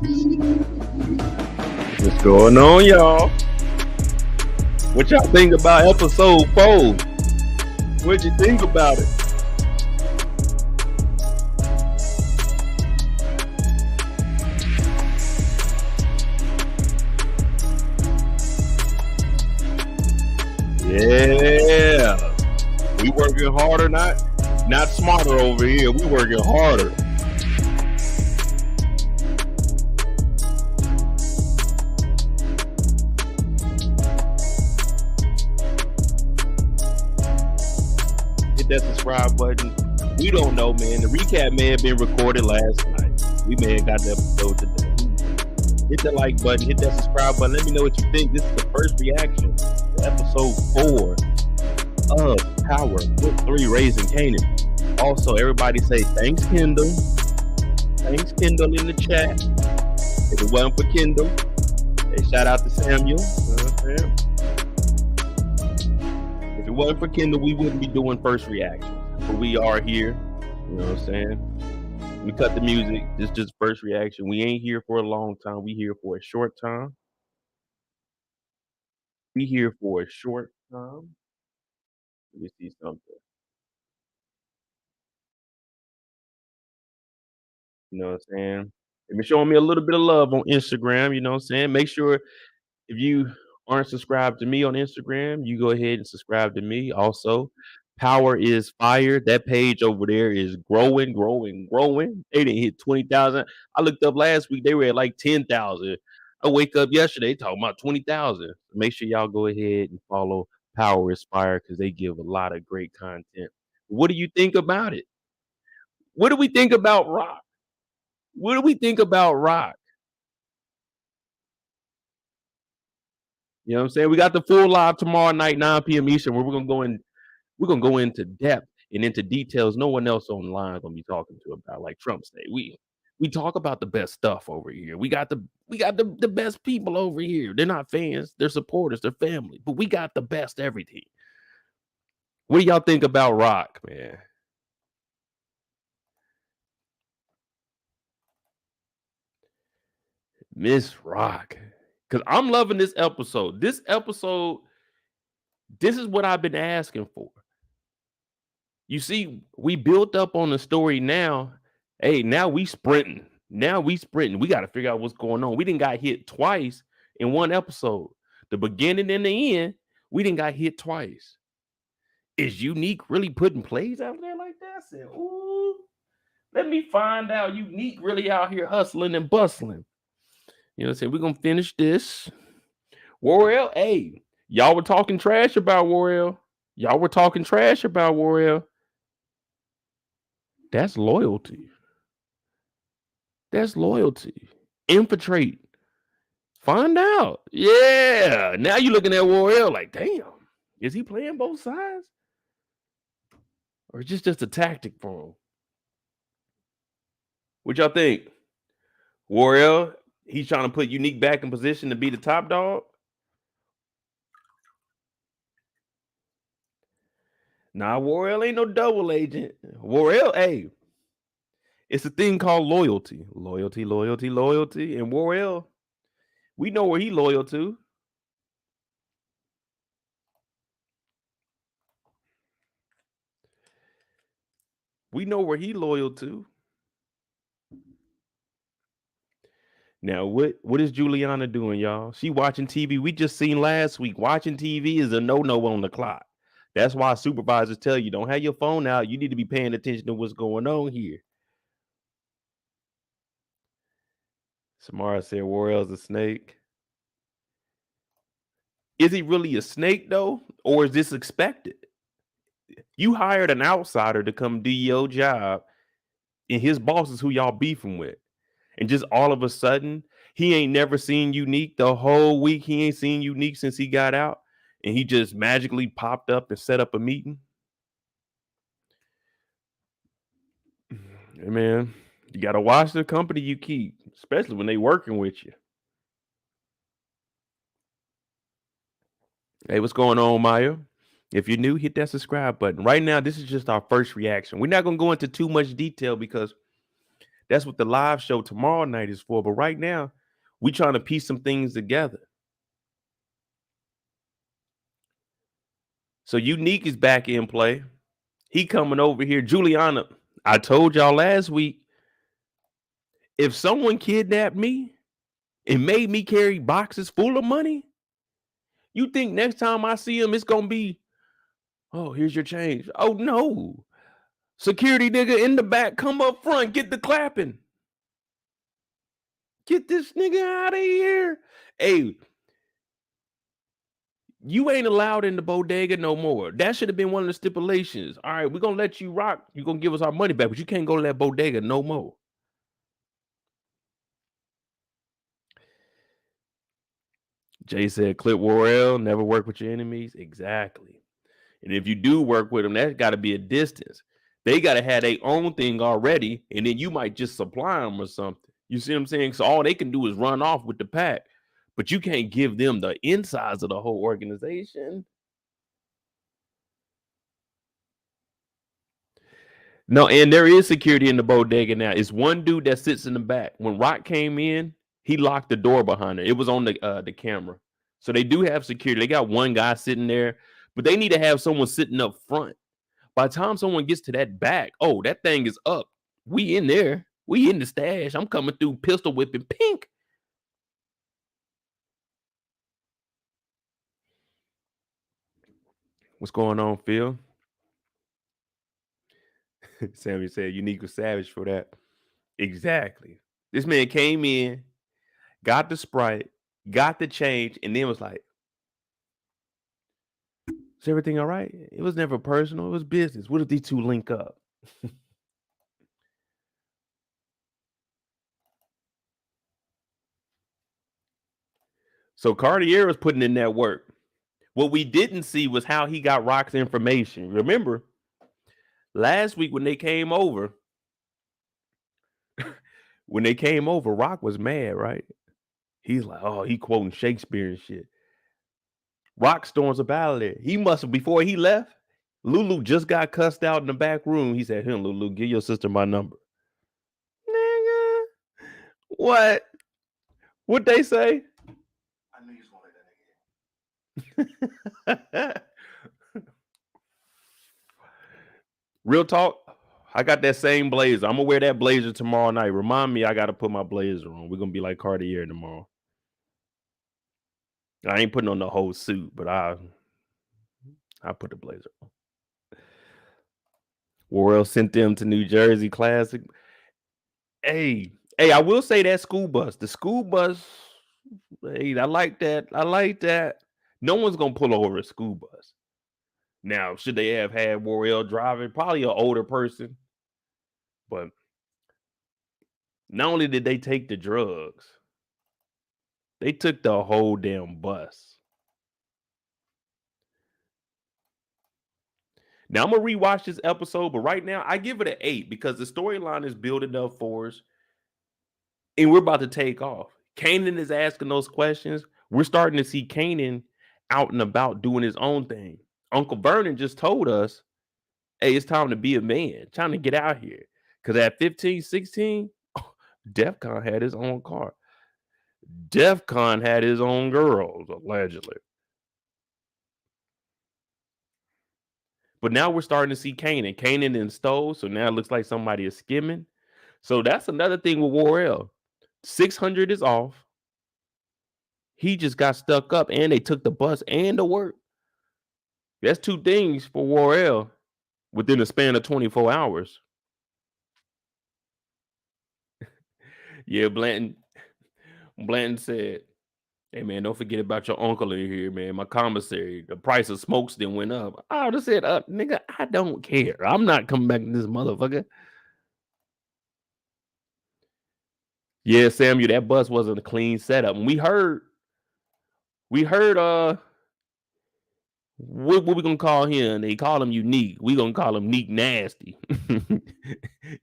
What's going on, y'all? What y'all think about episode 4? What'd you think about it? Yeah, we working harder, not smarter over here. We working harder. Hit that subscribe button. We don't know, man. The recap may have been recorded last night. We may have got the episode today. Hit that like button. Hit that subscribe button. Let me know what you think. This is the first reaction to episode 4 of Power with 3 Raising Kanan. Also, everybody say thanks, Kendall. Thanks, Kendall, in the chat. If it wasn't for Kendall, hey, shout out to Samuel. If it wasn't for Kendall, we wouldn't be doing first reactions. But we are here. You know what I'm saying? We cut the music. This is just first reaction. We ain't here for a long time. We here for a short time. We here for a short time. Let me see something. You know what I'm saying? They've been showing me a little bit of love on Instagram. You know what I'm saying? Make sure if you aren't subscribed to me on Instagram, you go ahead and subscribe to me. Also, Power is Fire. That page over there is growing. They didn't hit 20,000. I looked up last week. They were at like 10,000. I wake up yesterday talking about 20,000. Make sure y'all go ahead and follow Power is Fire because they give a lot of great content. What do you think about it? What do we think about Rock? What do we think about Rock? You know what I'm saying? We got the full live tomorrow night, 9 p.m. Eastern, where we're gonna go into depth and into details no one else online gonna be talking to about, like Trump say. We talk about the best stuff over here. We got the best people over here. They're not fans, they're supporters, they're family, but we got the best everything. What do y'all think about Rock, man? Miss Rock. Because I'm loving this episode. This is what I've been asking for. You see, we built up on the story now. Hey, now we sprinting. We got to figure out what's going on. We didn't got hit twice in one episode. The beginning and the end, we didn't got hit twice. Is Unique really putting plays out there like that? I said, ooh, let me find out Unique really out here hustling and bustling. You know what I'm saying? We're going to finish this. Warrell, hey, y'all were talking trash about Warrell. That's loyalty. Infiltrate. Find out. Yeah. Now you're looking at Warrell like, damn, is he playing both sides? Or is this just a tactic for him? What y'all think? Warrell, he's trying to put Unique back in position to be the top dog? Nah, Warrell ain't no double agent. Warrell, hey, it's a thing called loyalty. Loyalty. And Warrell, we know where he loyal to. Now, what is Juliana doing, y'all? She watching TV. We just seen last week. Watching TV is a no-no on the clock. That's why supervisors tell you, don't have your phone out. You need to be paying attention to what's going on here. Samara said Warrell's a snake. Is he really a snake, though? Or is this expected? You hired an outsider to come do your job, and his boss is who y'all beefing with. And just all of a sudden, he ain't never seen Unique the whole week. He ain't seen Unique since he got out. And he just magically popped up and set up a meeting. Hey, man, you got to watch the company you keep, especially when they working with you. Hey, what's going on, Maya? If you're new, hit that subscribe button. Right now, this is just our first reaction. We're not going to go into too much detail because That's what the live show tomorrow night is for. But right now, we trying to piece some things together. So Unique is back in play. He coming over here. Juliana, I told y'all last week, if someone kidnapped me and made me carry boxes full of money, you think next time I see him, it's going to be, oh, here's your change. Oh, no. Security nigga in the back, come up front, get the clapping. Get this nigga out of here. Hey, you ain't allowed in the bodega no more. That should have been one of the stipulations. All right, we're going to let you rock. You're going to give us our money back, but you can't go to that bodega no more. Jay said, Clip Warrell, never work with your enemies. Exactly. And if you do work with them, that's got to be a distance. They got to have their own thing already, and then you might just supply them or something. You see what I'm saying? So all they can do is run off with the pack, but you can't give them the insides of the whole organization. No, and there is security in the bodega now. It's one dude that sits in the back. When Rock came in, he locked the door behind her. It was on the camera. So they do have security. They got one guy sitting there, but they need to have someone sitting up front. By the time someone gets to that back, oh, that thing is up. We in there. We in the stash. I'm coming through pistol whipping pink. What's going on, Phil? Sammy said Unique was savage for that. Exactly. This man came in, got the Sprite, got the change, and then was like, is everything all right? It was never personal. It was business. What if these two link up? So Cartier was putting in that work. What we didn't see was how he got Rock's information. Remember, last week when they came over, Rock was mad, right? He's like, oh, he quoting Shakespeare and shit. Rock storms up out of there. He must have, before he left, Lulu just got cussed out in the back room. He said, Lulu, give your sister my number. Nigga. What? What'd they say? I knew you was gonna let that nigga. Real talk, I got that same blazer. I'm gonna wear that blazer tomorrow night. Remind me, I gotta put my blazer on. We're gonna be like Cartier tomorrow. I ain't putting on the whole suit, but I put the blazer on. Warrell sent them to New Jersey Classic. Hey, I will say that school bus. The school bus, hey, I like that. No one's gonna pull over a school bus. Now, should they have had Warrell driving? Probably an older person. But not only did they take the drugs, they took the whole damn bus. Now, I'm going to rewatch this episode, but right now, I give it an 8 because the storyline is building up for us, and we're about to take off. Kanan is asking those questions. We're starting to see Kanan out and about doing his own thing. Uncle Vernon just told us, hey, it's time to be a man, time to get out here. Because at 15, 16, DEFCON had his own car. DEFCON had his own girls, allegedly. But now we're starting to see Kanan. Kanan and Stowe, so now it looks like somebody is skimming. So that's another thing with Warrell. 600 is off. He just got stuck up, and they took the bus and the work. That's two things for Warrell within a span of 24 hours. Yeah, Blanton said, hey, man, don't forget about your uncle in here, man. My commissary, the price of smokes then went up. I would have said, nigga, I don't care. I'm not coming back to this motherfucker. Yeah, Samuel, that bus wasn't a clean setup. And we heard, what we gonna call him? They call him Unique. We gonna call him Neek Nasty.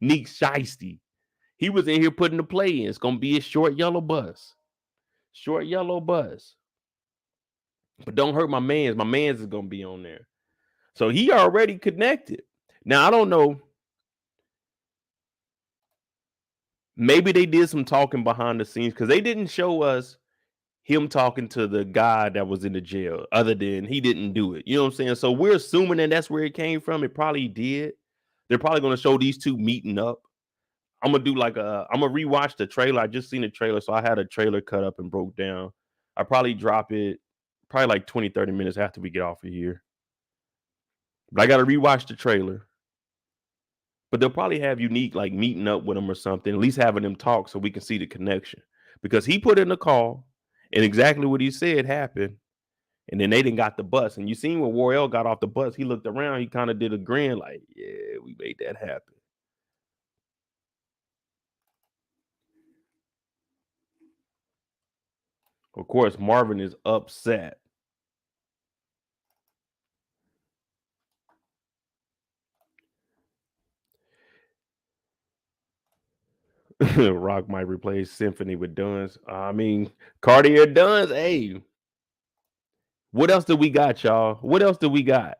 Neek Shiesty. He was in here putting the play in. It's gonna be a short yellow bus. Short yellow bus. But don't hurt my mans. My mans is gonna be on there. So he already connected. Now I don't know. maybe they did some talking behind the scenes because they didn't show us him talking to the guy that was in the jail, other than he didn't do it. You know what I'm saying? So we're assuming that that's where it came from. It probably did. They're probably going to show these two meeting up. I'm gonna do I'm gonna rewatch the trailer. I just seen the trailer, so I had a trailer cut up and broke down. I probably drop it probably like 20, 30 minutes after we get off of here. But I gotta rewatch the trailer. But they'll probably have Unique like meeting up with him or something, at least having them talk so we can see the connection. Because he put in the call and exactly what he said happened. And then they didn't got the bus. And you seen when Warnell got off the bus, he looked around, he kind of did a grin like, yeah, we made that happen. Of course, Marvin is upset. Rock might replace Symphony with Duns. I mean, Cartier Duns. Hey, what else do we got, y'all? What else do we got?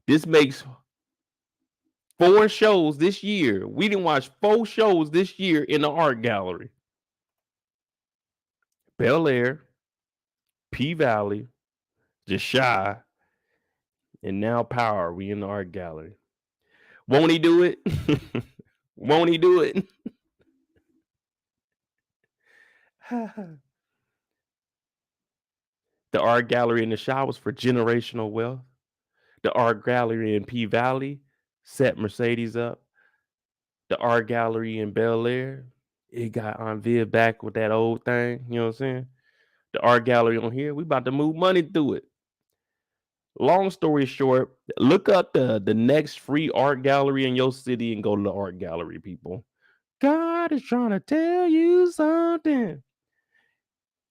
This makes 4 shows this year. We didn't watch 4 shows this year in the art gallery. Bel Air, P Valley, Just Shy, and now Power. We in the art gallery. Won't he do it? Won't he do it? The art gallery in the Shy was for generational wealth. The art gallery in P Valley set Mercedes up. The art gallery in Bel Air, it got Aunt Viv back with that old thing. You know what I'm saying? The art gallery on here, we about to move money through it. Long story short, look up the next free art gallery in your city and go to the art gallery, people. God is trying to tell you something.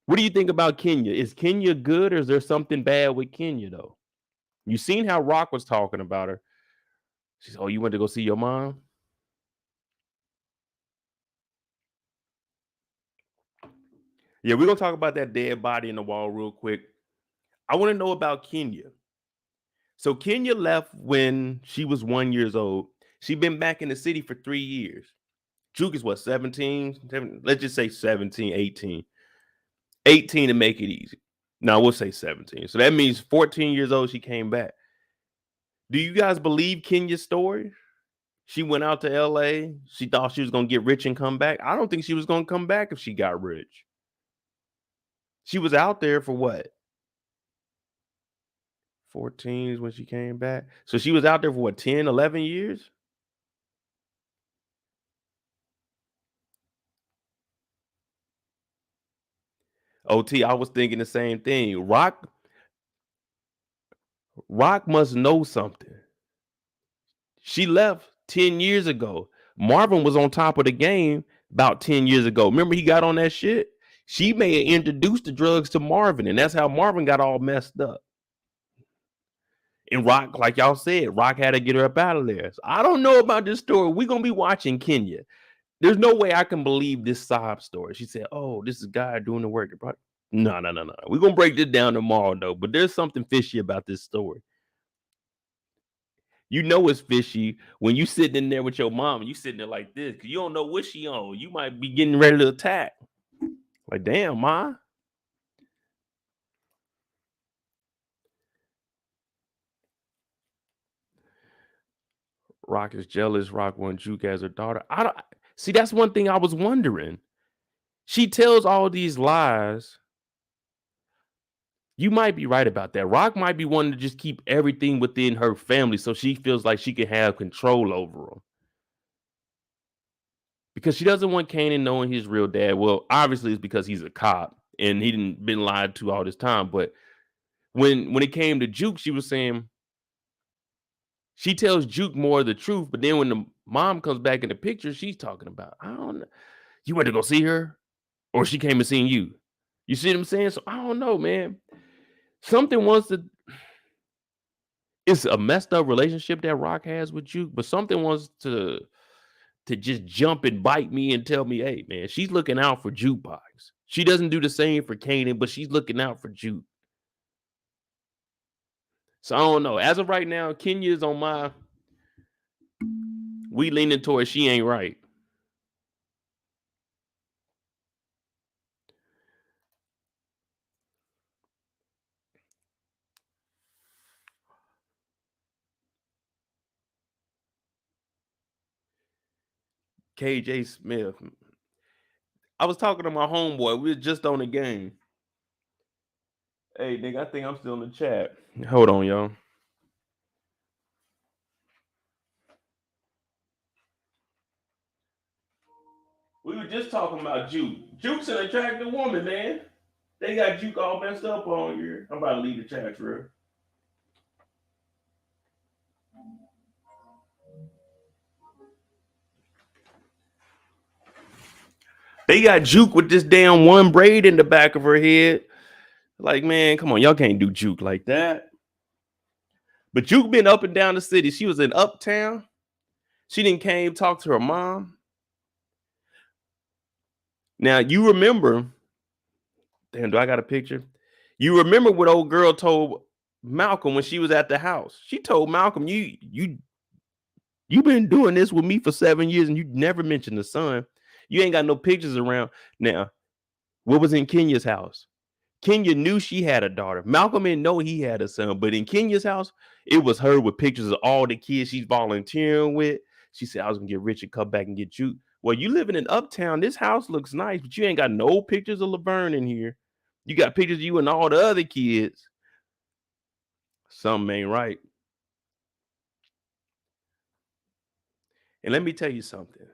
What do you think about Kenya? Is Kenya good or is there something bad with Kenya, though? You seen how Rock was talking about her. She said, oh, you went to go see your mom? Yeah, we're going to talk about that dead body in the wall real quick. I want to know about Kenya. So Kenya left when she was 1 year old. She's been back in the city for 3 years. Juke is what, 17? Let's just say 17, 18. 18 to make it easy. No, we'll say 17. So that means 14 years old, she came back. Do you guys believe Kenya's story? She went out to LA. She thought she was going to get rich and come back. I don't think she was going to come back if she got rich. She was out there for what? 14 is when she came back. So she was out there for what, 10, 11 years? OT, I was thinking the same thing. Rock must know something. She left 10 years ago. Marvin was on top of the game about 10 years ago. Remember he got on that shit? She may have introduced the drugs to Marvin, and that's how Marvin got all messed up. And Rock, like y'all said, Rock had to get her up out of there. So I don't know about this story. We're going to be watching Kenya. There's no way I can believe this sob story. She said, oh, this is God doing the work. No. We're going to break this down tomorrow, though. But there's something fishy about this story. You know it's fishy when you sitting in there with your mom and you sitting there like this because you don't know what she on. You might be getting ready to attack. Like, damn, ma. Rock is jealous. Rock wants Juke as her daughter. I don't see. That's one thing I was wondering. She tells all these lies. You might be right about that. Rock might be wanting to just keep everything within her family so she feels like she can have control over them. Because she doesn't want Kanan knowing his real dad. Well, obviously it's because he's a cop and he didn't been lied to all this time. But when it came to Juke, she was saying she tells Juke more of the truth. But then when the mom comes back in the picture, she's talking about, I don't know. You went to go see her? Or she came and seen you? You see what I'm saying? So I don't know, man. Something wants to. It's a messed up relationship that Rock has with Juke, but something wants to just jump and bite me and tell me, hey, man, she's looking out for Jukebox. She doesn't do the same for Kanan, but she's looking out for Juke. So I don't know. As of right now, Kenya's on my. We leaning towards she ain't right. KJ Smith. I was talking to my homeboy. We were just on the game. Hey, nigga, I think I'm still in the chat. Hold on, y'all. We were just talking about Juke. Juke's an attractive woman, man. They got Juke all messed up on here. I'm about to leave the chat, bro. They got Juke with this damn one braid in the back of her head. Like, man, come on, y'all can't do Juke like that. But Juke been up and down the city. She was in Uptown. She didn't came talk to her mom. Now you remember? Damn, do I got a picture? You remember what old girl told Malcolm when she was at the house? She told Malcolm, "You've been doing this with me for 7 years, and you never mentioned the son. You ain't got no pictures around." Now, what was in Kenya's house? Kenya knew she had a daughter. Malcolm didn't know he had a son, but in Kenya's house, it was her with pictures of all the kids she's volunteering with. She said, "I was gonna get rich and come back and get you." Well, you living in Uptown. This house looks nice, but you ain't got no pictures of Laverne in here. You got pictures of you and all the other kids. Something ain't right. And let me tell you something.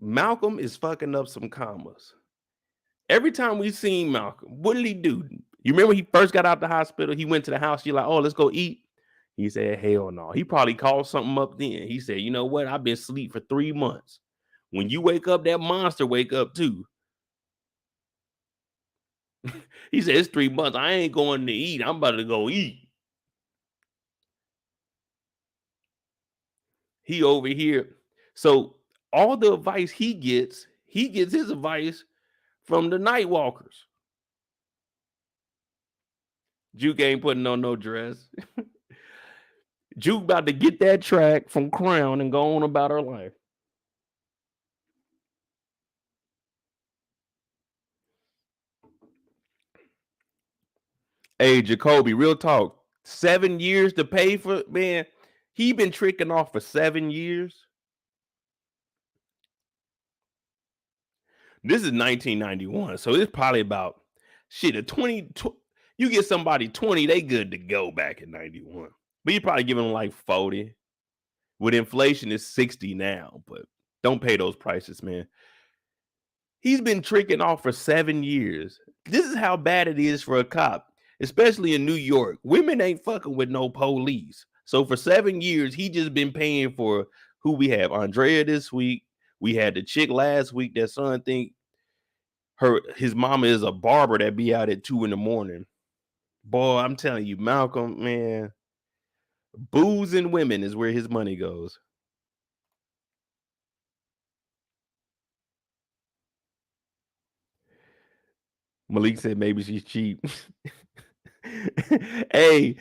Malcolm is fucking up some commas. Every time we seen Malcolm, what did he do? You remember he first got out the hospital? He went to the house. You're like, "Oh, let's go eat." He said, "Hell no." He probably called something up then. He said, "You know what? I've been asleep for 3 months. When you wake up, that monster wake up too." He said, "It's 3 months. I ain't going to eat. I'm about to go eat." He over here. So all the advice he gets his advice from the night walkers. Juke ain't putting on no dress. Juke about to get that track from Crown and go on about her life. Hey, Jacoby, real talk. 7 years to pay for, man. He been tricking off for 7 years. This is 1991, so it's probably about shit. A 20, you get somebody 20, they good to go back in 91. But you probably giving them like 40. With inflation, it's 60 now, but don't pay those prices, man. He's been tricking off for 7 years. This is how bad it is for a cop, especially in New York. Women ain't fucking with no police. So for 7 years, he just been paying for who we have. Andrea this week. We had the chick last week that son think his mama is a barber that be out at 2 a.m. Boy, I'm telling you, Malcolm, man, booze and women is where his money goes. Malik said maybe she's cheap. Hey,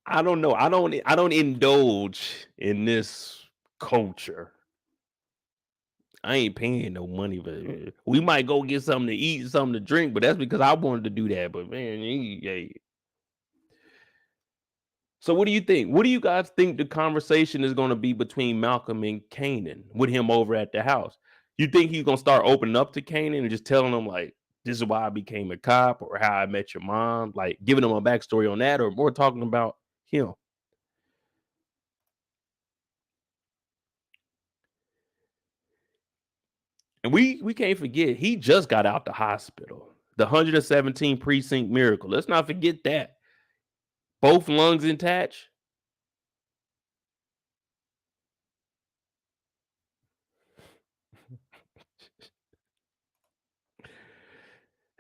I don't know. I don't indulge in this culture. I ain't paying no money, but we might go get something to eat, something to drink, but that's because I wanted to do that. But man, hey. So what do you think? What do you guys think the conversation is going to be between Malcolm and Kanan with him over at the house? You think he's going to start opening up to Kanan and just telling him like, "This is why I became a cop," or "How I met your mom," like giving him a backstory on that, or more talking about him? And we can't forget he just got out the hospital. The 117 precinct miracle. Let's not forget that. Both lungs intact.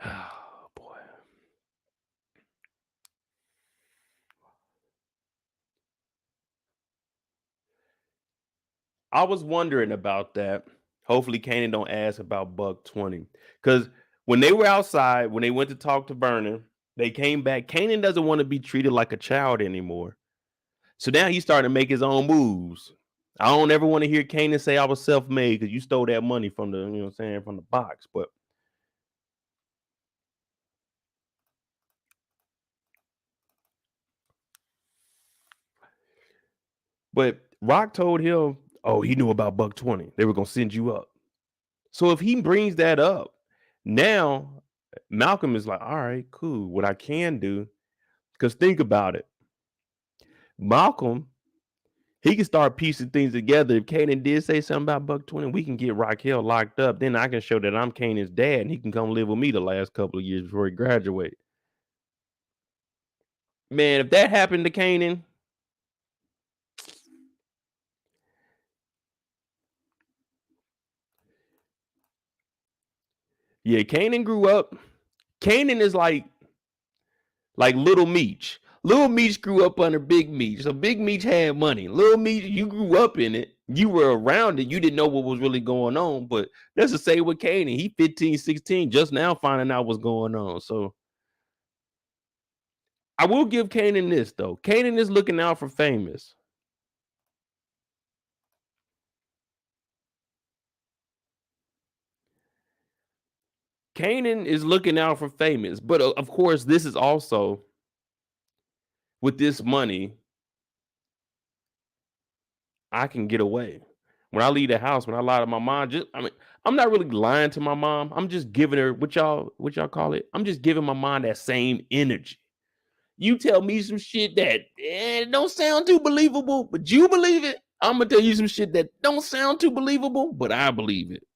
Oh boy. I was wondering about that. Hopefully Kanan don't ask about Buck 20. Because when they were outside, when they went to talk to Vernon, they came back. Kanan doesn't want to be treated like a child anymore. So now he's starting to make his own moves. I don't ever want to hear Kanan say I was self-made because you stole that money from the, what I'm saying, from the box. But But Rock told him, oh, he knew about Buck 20. They were gonna send you up. So if he brings that up, now Malcolm is like, all right, cool. What I can do, because think about it. Malcolm, he can start piecing things together. If Kanan did say something about Buck 20, we can get Raquel locked up. Then I can show that I'm Kanan's dad and he can come live with me the last couple of years before he graduates. Man, if that happened to Kanan, yeah, Kanan grew up. Kanan is like Little Meech. Little Meech grew up under Big Meech. So Big Meech had money. Little Meech, you grew up in it. You were around it. You didn't know what was really going on. But that's the same with Kanan. He 15, 16, just now finding out what's going on. So I will give Kanan this, though. Kanan is looking out for Famous. Kanan is looking out for Famous. But of course, this is also with this money, I can get away. When I leave the house, when I lie to my mom, I'm not really lying to my mom. I'm just giving her what y'all call it. I'm just giving my mom that same energy. You tell me some shit that don't sound too believable, but you believe it. I'm gonna tell you some shit that don't sound too believable, but I believe it.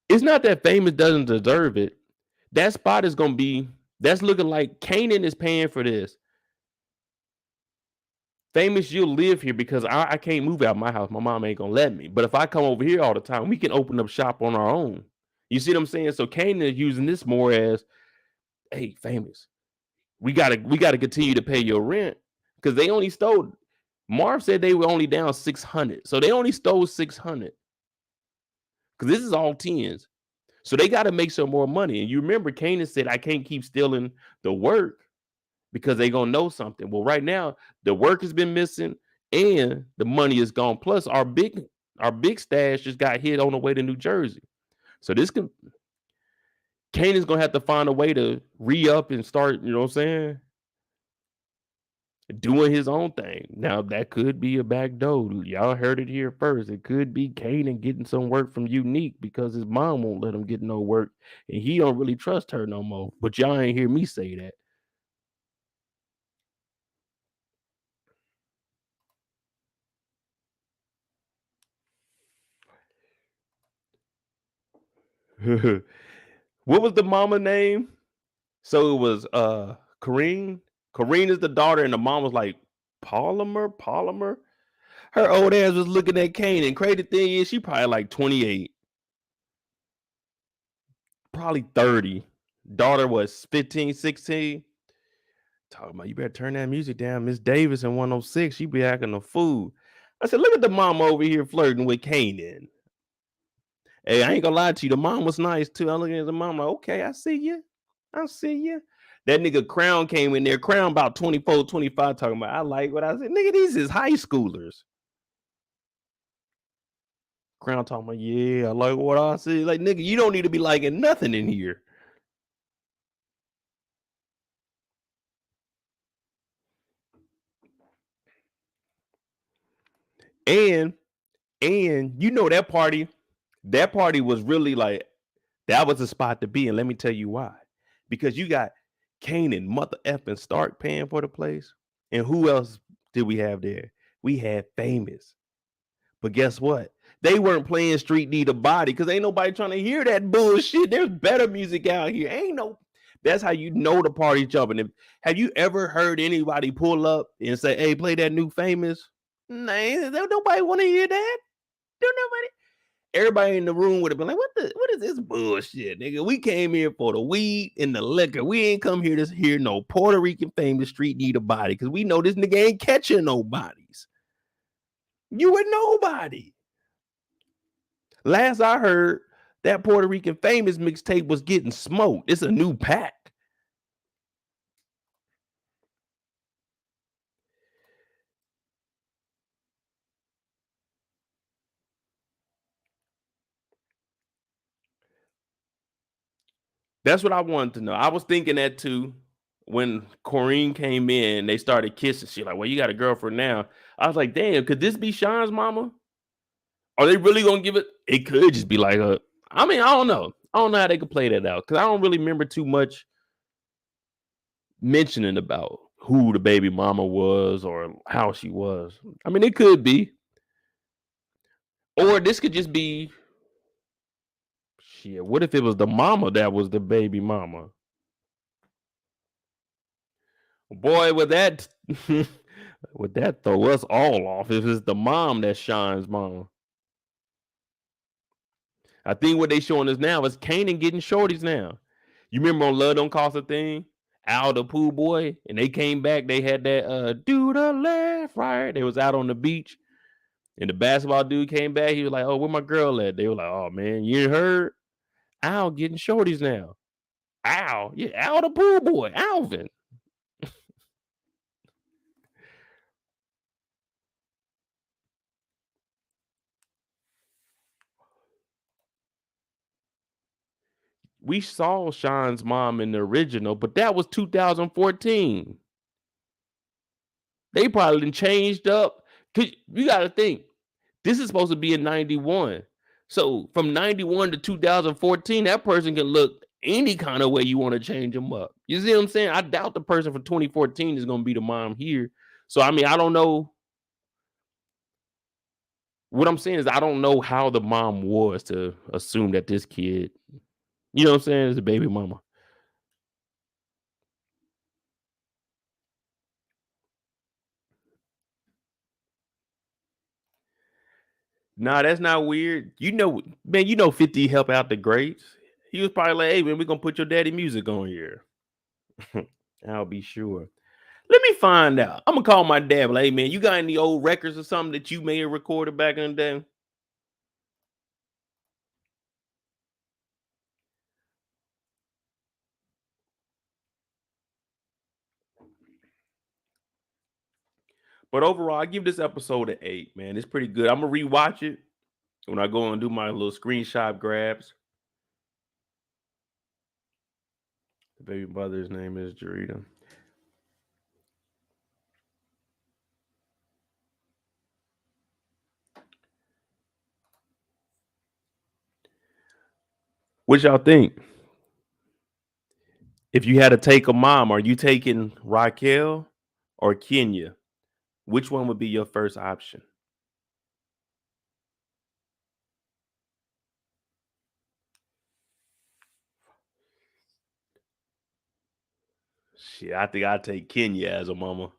It's not that Famous doesn't deserve it. That spot is gonna be that's looking like Kanan is paying for this. Famous, you'll live here because I can't move out my house. My mom ain't gonna let me. But if I come over here all the time, we can open up shop on our own. You see what I'm saying? So Kanan is using this more as, hey, Famous, we gotta continue to pay your rent because they only stole. Marv said they were only down 600, so they only stole 600 because this is all tens. So they got to make some more money. And you remember, Kanan said, "I can't keep stealing the work." Because they gonna know something. Well, right now the work has been missing and the money is gone. Plus, our big stash just got hit on the way to New Jersey. So Kanan's gonna have to find a way to re-up and start, you know what I'm saying, doing his own thing. Now that could be a back door. Y'all heard it here first. It could be Kanan getting some work from Unique because his mom won't let him get no work and he don't really trust her no more. But y'all ain't hear me say that. What was the mama name? So it was Kareen. Kareen is the daughter, and the mom was like Polymer. Her old ass was looking at Kane, and crazy thing is, she probably like 28, probably 30. Daughter was 15, 16. Talking about you better turn that music down. Miss Davis in 106, she be acting a fool. I said, look at the mom over here flirting with Kanan. Hey, I ain't gonna lie to you. The mom was nice too. I looking at the mom like, okay, I see you. I see you. That nigga Crown came in there. Crown about 24, 25 talking about, I like what I said. Nigga, these is high schoolers. Crown talking about, yeah, I like what I see. Like, nigga, you don't need to be liking nothing in here. And you know that party was really like that was a spot to be. And let me tell you why. Because you got Kanan, mother effing Stark paying for the place. And who else did we have there? We had Famous. But guess what? They weren't playing Street Need a Body because ain't nobody trying to hear that bullshit. There's better music out here. Ain't no. That's how you know the party's jumping. Have you ever heard anybody pull up and say, "Hey, play that new Famous"? Nah, nobody want to hear that. Don't nobody. Everybody in the room would have been like, what is this bullshit, nigga? We came here for the weed and the liquor. We ain't come here to hear no Puerto Rican Famous Street Need a Body because we know this nigga ain't catching nobodies. You were nobody. Last I heard, that Puerto Rican Famous mixtape was getting smoked. It's a new pack. That's what I wanted to know. I was thinking that too. when Corrine came in, they started kissing. She like, well, you got a girlfriend now. I was like, damn, could this be Sean's mama? Are they really gonna give it? It could just be like a. I mean, I don't know. I don't know how they could play that out because I don't really remember too much mentioning about who the baby mama was or how she was. I mean, it could be, or this could just be shit. What if it was the mama that was the baby mama? Boy, would that throw us all off if it's the mom that shines mom. I think what they showing us now is Kanan getting shorties now. You remember on Love Don't Cost a Thing? Al the pool boy, and they came back. They had that do the left, right. They was out on the beach, and the basketball dude came back. He was like, "Oh, where my girl at?" They were like, "Oh man, you ain't heard? Al getting shorties now." Al, yeah, Al the pool boy, Alvin. We saw Sean's mom in the original, but that was 2014. They probably done changed up. Cause you got to think, this is supposed to be in 91. So from 91 to 2014, that person can look any kind of way you want to change them up. You see what I'm saying? I doubt the person from 2014 is going to be the mom here. So, I mean, I don't know. What I'm saying is, I don't know how the mom was to assume that this kid, you know what I'm saying, is a baby mama. Nah, that's not weird. You know, man, 50 help out the greats. He was probably like, hey, man, we're going to put your daddy music on here. I'll be sure. Let me find out. I'm gonna call my dad. Like, hey man, you got any old records or something that you may have recorded back in the day? But overall, I give this episode an 8. Man, it's pretty good. I'm gonna rewatch it when I go and do my little screenshot grabs. The baby mother's name is Jarita. What y'all think? If you had to take a mom, are you taking Raquel or Kenya? Which one would be your first option? Shit, I think I'd take Kenya as a mama.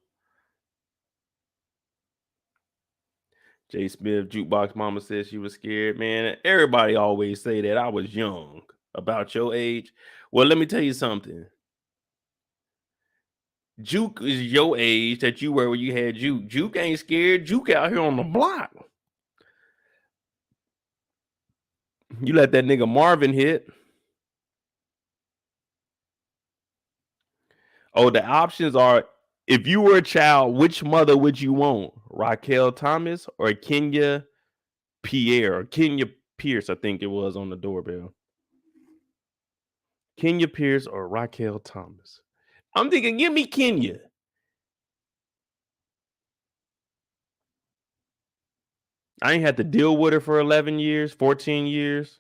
Jay Smith, Jukebox Mama said she was scared. Man, everybody always say that I was young. About your age. Well, let me tell you something. Juke is your age that you were when you had Juke. Juke ain't scared. Juke out here on the block. You let that nigga Marvin hit. Oh, the options are, if you were a child, which mother would you want? Raquel Thomas or Kenya Pierre? Or Kenya Pierce, I think it was on the doorbell. Kenya Pierce or Raquel Thomas? I'm thinking, give me Kenya. I ain't had to deal with her for 11 years, 14 years.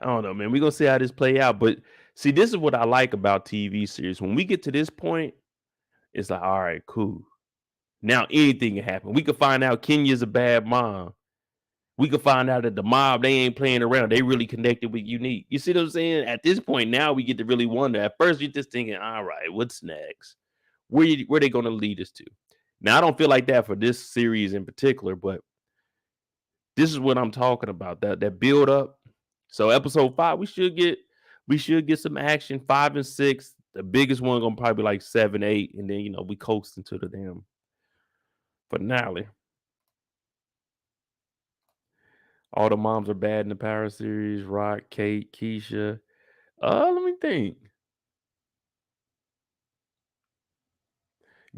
I don't know, man. We're gonna see how this play out. But see, this is what I like about TV series. When we get to this point, it's like, all right, cool. Now anything can happen. We could find out Kenya's a bad mom. We could find out that the mob, they ain't playing around. They really connected with Unique. You see what I'm saying? At this point, now we get to really wonder. At first, you're just thinking, all right, what's next? Where they gonna lead us to? Now, I don't feel like that for this series in particular, but this is what I'm talking about. That build up. So episode 5, we should get some action. 5 and 6. The biggest one gonna probably be like 7, 8, and then we coast into the damn finale. All the moms are bad in the Power series. Rock, Kate, Keisha. Let me think.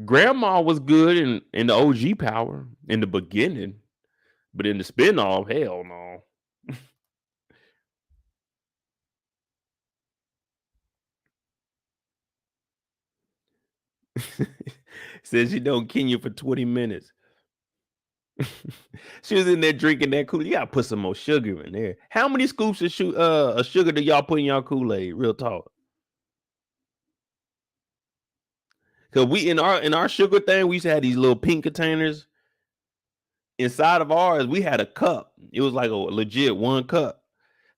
Grandma was good in the OG Power in the beginning. But in the spinoff, hell no. Says she don't Kenya for 20 minutes. She was in there drinking that Kool-Aid. You gotta put some more sugar in there. How many scoops of sugar do y'all put in y'all Kool-Aid? Real talk. Cause we in our sugar thing, we used to have these little pink containers. Inside of ours, we had a cup. It was like a legit 1 cup.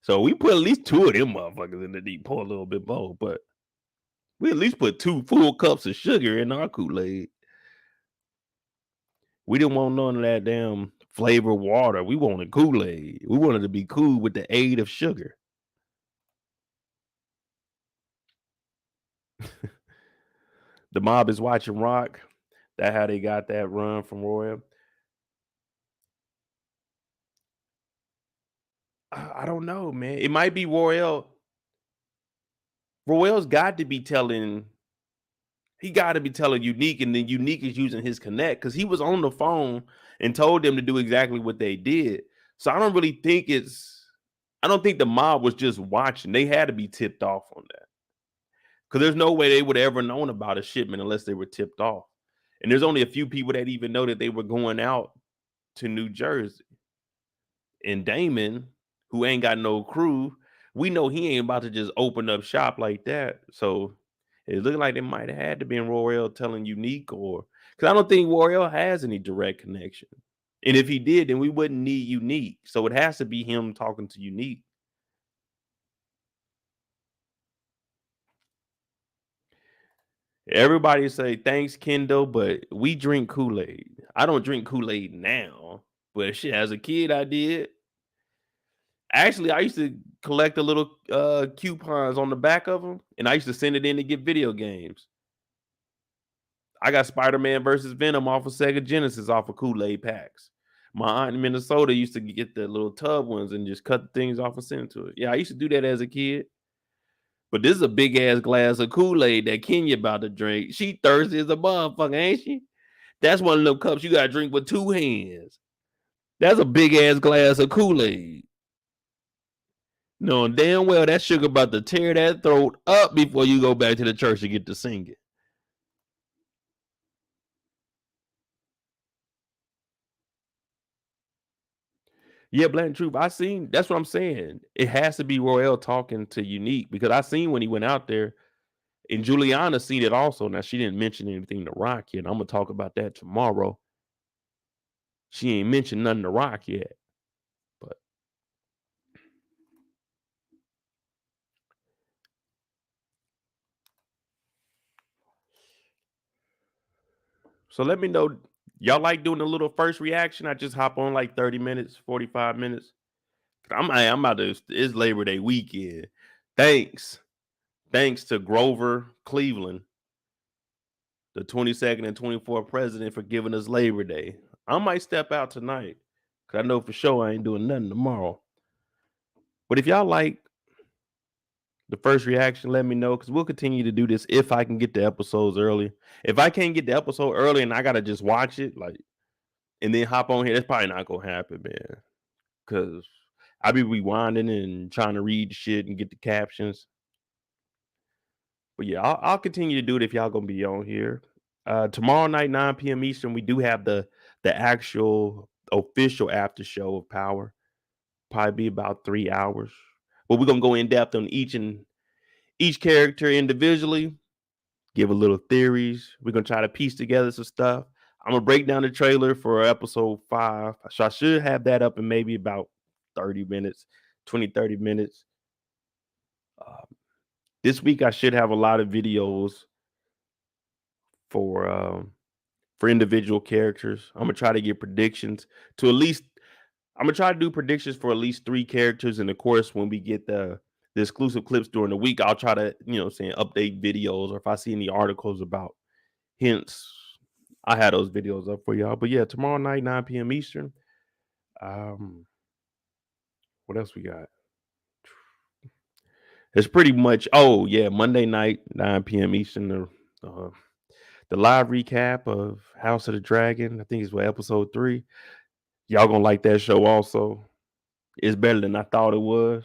So we put at least 2 of them motherfuckers in the deep, pour a little bit more, but we at least put 2 full cups of sugar in our Kool-Aid. We didn't want none of that damn flavored water. We wanted Kool-Aid. We wanted to be cool with the aid of sugar. The mob is watching Rock. That's how they got that run from Royal. I don't know, man. It might be Royal. Royal's got to be telling. He got to be telling Unique, and then Unique is using his connect because he was on the phone and told them to do exactly what they did. So I don't really think I don't think the mob was just watching. They had to be tipped off on that. Because there's no way they would have ever known about a shipment unless they were tipped off. And there's only a few people that even know that they were going out to New Jersey. And Damon, who ain't got no crew, we know he ain't about to just open up shop like that. So it looked like they might have had to be in Royal telling Unique, or because I don't think Royal has any direct connection. And if he did, then we wouldn't need Unique. So it has to be him talking to Unique. Everybody say thanks, Kendall, but we drink Kool-Aid. I don't drink Kool-Aid now, but shit, as a kid, I did. Actually, I used to collect the little coupons on the back of them, and I used to send it in to get video games. I got Spider-Man versus Venom off of Sega Genesis off of Kool-Aid packs. My aunt in Minnesota used to get the little tub ones and just cut the things off and send it to it. Yeah, I used to do that as a kid. But this is a big ass glass of Kool-Aid that Kenya about to drink. She thirsty as a motherfucker, ain't she? That's one of them cups you gotta drink with 2 hands. That's a big ass glass of Kool-Aid. Knowing damn well that sugar about to tear that throat up before you go back to the church to get to singing. Yeah, Black and Truth. I seen. That's what I'm saying. It has to be Royale talking to Unique because I seen when he went out there, and Juliana seen it also. Now she didn't mention anything to Rock yet. I'm gonna talk about that tomorrow. She ain't mentioned nothing to Rock yet, but so let me know. Y'all like doing a little first reaction? I just hop on like 30 minutes, 45 minutes. I'm about to. It's Labor Day weekend. Thanks. Thanks to Grover Cleveland, the 22nd and 24th president, for giving us Labor Day. I might step out tonight because I know for sure I ain't doing nothing tomorrow. But if y'all like the first reaction, let me know because we'll continue to do this if I can get the episodes early. If I can't get the episode early and I gotta just watch it, like, and then hop on here, that's probably not gonna happen, man. Because I be rewinding and trying to read the shit and get the captions. But yeah, I'll continue to do it if y'all gonna be on here. Tomorrow night, 9 p.m. Eastern, we do have the actual official after show of Power. Probably be about 3 hours. But we're gonna go in depth on each character individually, give a little theories. We're gonna try to piece together some stuff. I'm gonna break down the trailer for episode 5. So I should have that up in maybe about 30 minutes, 20, 30 minutes. This week I should have a lot of videos for individual characters. I'm gonna try to get predictions to at least. I'm gonna try to do predictions for at least 3 characters, and of course, when we get the exclusive clips during the week, I'll try to update videos, or if I see any articles about hints, I had those videos up for y'all. But yeah, tomorrow night, 9 p.m. Eastern. What else we got? It's pretty much. Oh yeah, Monday night, 9 p.m. Eastern. The live recap of House of the Dragon. I think it's what episode 3. Y'all gonna like that show also. It's better than I thought it was.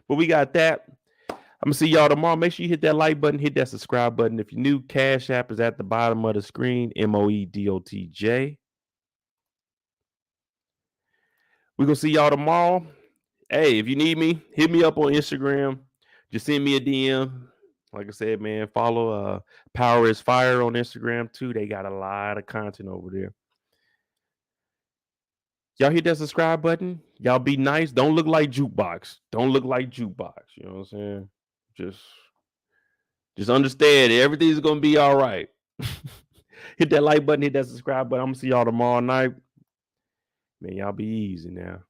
But we got that. I'm gonna see y'all tomorrow. Make sure you hit that like button, hit that subscribe button. If you're new, Cash App is at the bottom of the screen. MOEDOTJ. We're gonna see y'all tomorrow. Hey, if you need me, hit me up on Instagram. Just send me a DM. Like I said, man, follow Power is Fire on Instagram too. They got a lot of content over there. Y'all hit that subscribe button. Y'all be nice. Don't look like Jukebox. Don't look like Jukebox. You know what I'm saying? Just understand everything's gonna be all right. Hit that like button, hit that subscribe button. I'm gonna see y'all tomorrow night. Man, y'all be easy now.